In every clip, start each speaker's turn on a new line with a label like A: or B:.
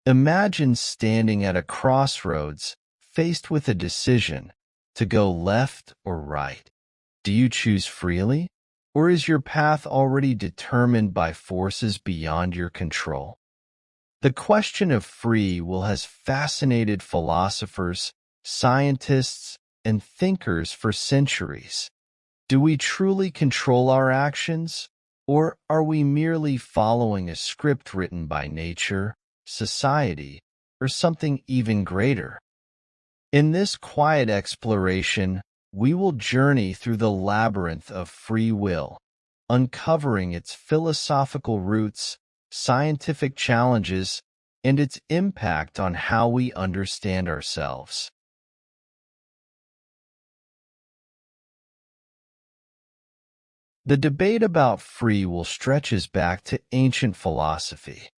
A: Imagine standing at a crossroads, faced with a decision to go left or right. Do you choose freely, or is your path already determined by forces beyond your control? The question of free will has fascinated philosophers, scientists, and thinkers for centuries. Do we truly control our actions, or are we merely following a script written by nature, society, or something even greater? In this quiet exploration, we will journey through the labyrinth of free will, uncovering its philosophical roots, scientific challenges, and its impact on how we understand ourselves. The debate about free will stretches back to ancient philosophy.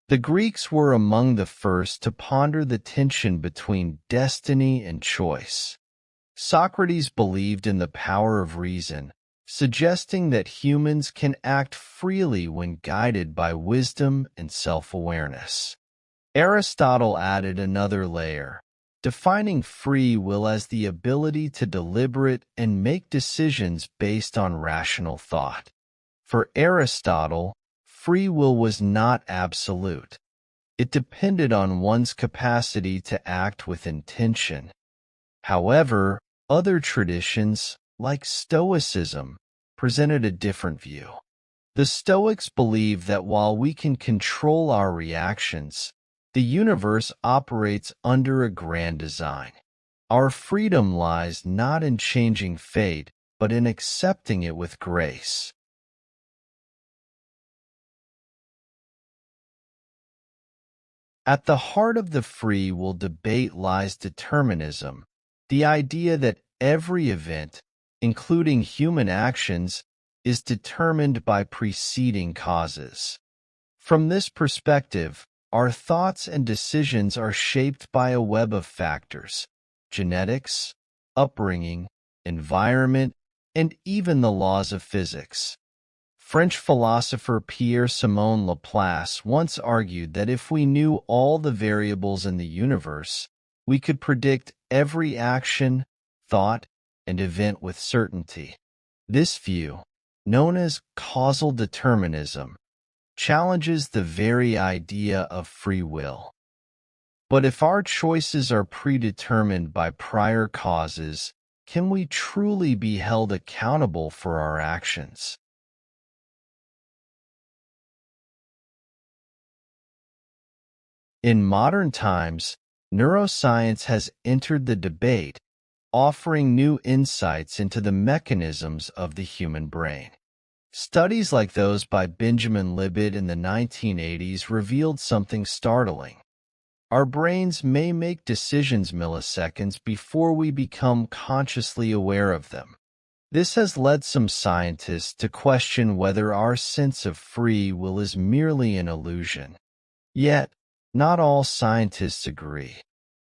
A: The Greeks were among the first to ponder the tension between destiny and choice. Socrates believed in the power of reason, suggesting that humans can act freely when guided by wisdom and self-awareness. Aristotle added another layer, defining free will as the ability to deliberate and make decisions based on rational thought. For Aristotle, free will was not absolute. It depended on one's capacity to act with intention. However, other traditions, like Stoicism, presented a different view. The Stoics believed that while we can control our reactions, the universe operates under a grand design. Our freedom lies not in changing fate, but in accepting it with grace. At the heart of the free will debate lies determinism, the idea that every event, including human actions, is determined by preceding causes. From this perspective, our thoughts and decisions are shaped by a web of factors: genetics, upbringing, environment, and even the laws of physics. French philosopher Pierre-Simon Laplace once argued that if we knew all the variables in the universe, we could predict every action, thought, and event with certainty. This view, known as causal determinism, challenges the very idea of free will. But if our choices are predetermined by prior causes, can we truly be held accountable for our actions? In modern times, neuroscience has entered the debate, offering new insights into the mechanisms of the human brain. Studies like those by Benjamin Libet in the 1980s revealed something startling. Our brains may make decisions milliseconds before we become consciously aware of them. This has led some scientists to question whether our sense of free will is merely an illusion. Yet, not all scientists agree.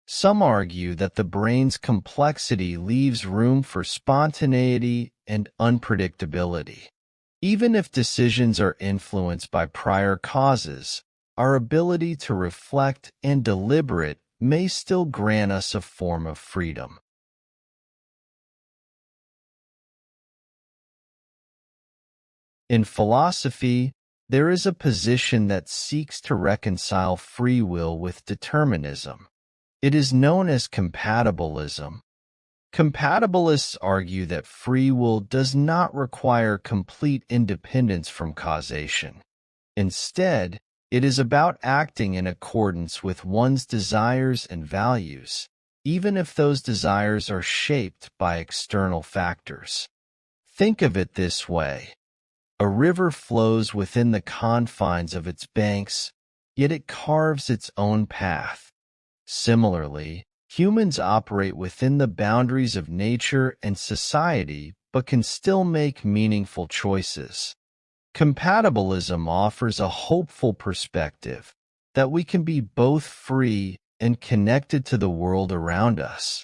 A: Some argue that the brain's complexity leaves room for spontaneity and unpredictability. Even if decisions are influenced by prior causes, our ability to reflect and deliberate may still grant us a form of freedom. In philosophy, there is a position that seeks to reconcile free will with determinism. It is known as compatibilism. Compatibilists argue that free will does not require complete independence from causation. Instead, it is about acting in accordance with one's desires and values, even if those desires are shaped by external factors. Think of it this way. A river flows within the confines of its banks, yet it carves its own path. Similarly, humans operate within the boundaries of nature and society but can still make meaningful choices. Compatibilism offers a hopeful perspective that we can be both free and connected to the world around us.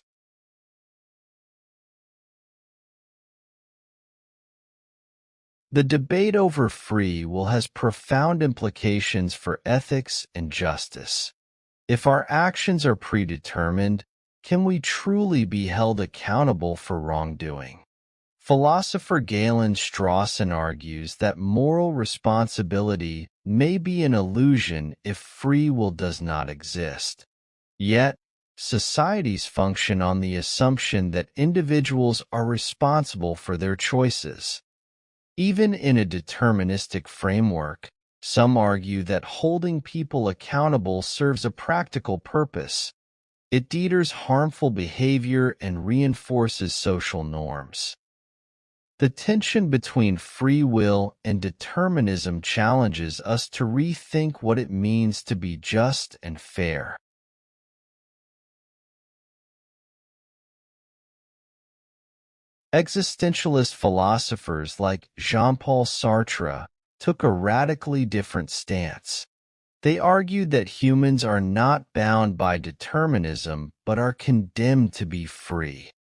A: The debate over free will has profound implications for ethics and justice. If our actions are predetermined, can we truly be held accountable for wrongdoing? Philosopher Galen Strawson argues that moral responsibility may be an illusion if free will does not exist. Yet, societies function on the assumption that individuals are responsible for their choices. Even in a deterministic framework, some argue that holding people accountable serves a practical purpose. It deters harmful behavior and reinforces social norms. The tension between free will and determinism challenges us to rethink what it means to be just and fair. Existentialist philosophers like Jean-Paul Sartre took a radically different stance. They argued that humans are not bound by determinism but are condemned to be free.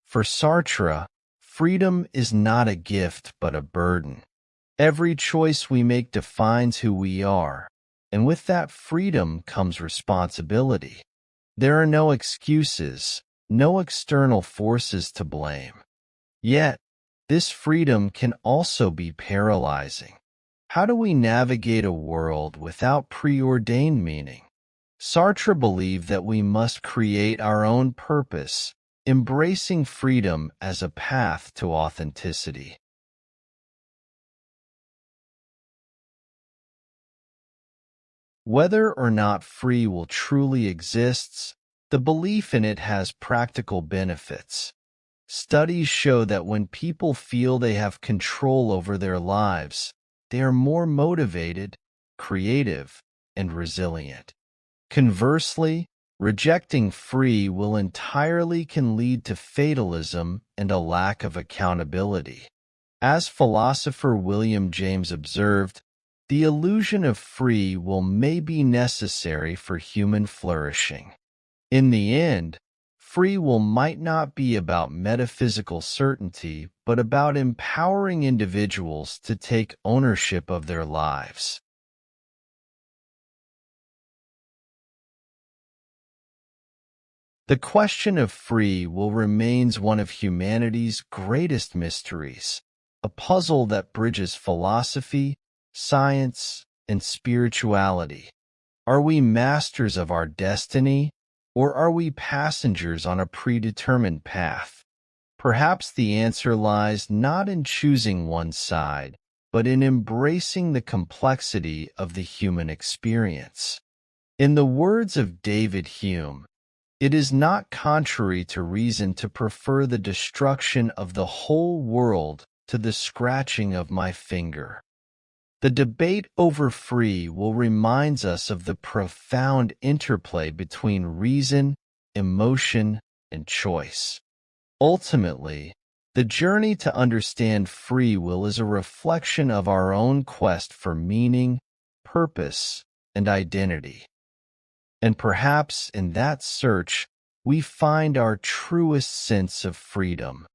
A: For Sartre, freedom is not a gift but a burden. Every choice we make defines who we are, and with that freedom comes responsibility. There are no excuses, no external forces to blame. Yet, this freedom can also be paralyzing. How do we navigate a world without preordained meaning? Sartre believed that we must create our own purpose, embracing freedom as a path to authenticity. Whether or not free will truly exists, the belief in it has practical benefits. Studies show that when people feel they have control over their lives, they are more motivated, creative, and resilient. Conversely, rejecting free will entirely can lead to fatalism and a lack of accountability. As philosopher William James observed, the illusion of free will may be necessary for human flourishing. In the end, free will might not be about metaphysical certainty, but about empowering individuals to take ownership of their lives. The question of free will remains one of humanity's greatest mysteries, a puzzle that bridges philosophy, science, and spirituality. Are we masters of our destiny, or are we passengers on a predetermined path? Perhaps the answer lies not in choosing one side, but in embracing the complexity of the human experience. In the words of David Hume, it is not contrary to reason to prefer the destruction of the whole world to the scratching of my finger. The debate over free will reminds us of the profound interplay between reason, emotion, and choice. Ultimately, the journey to understand free will is a reflection of our own quest for meaning, purpose, and identity. And perhaps in that search, we find our truest sense of freedom.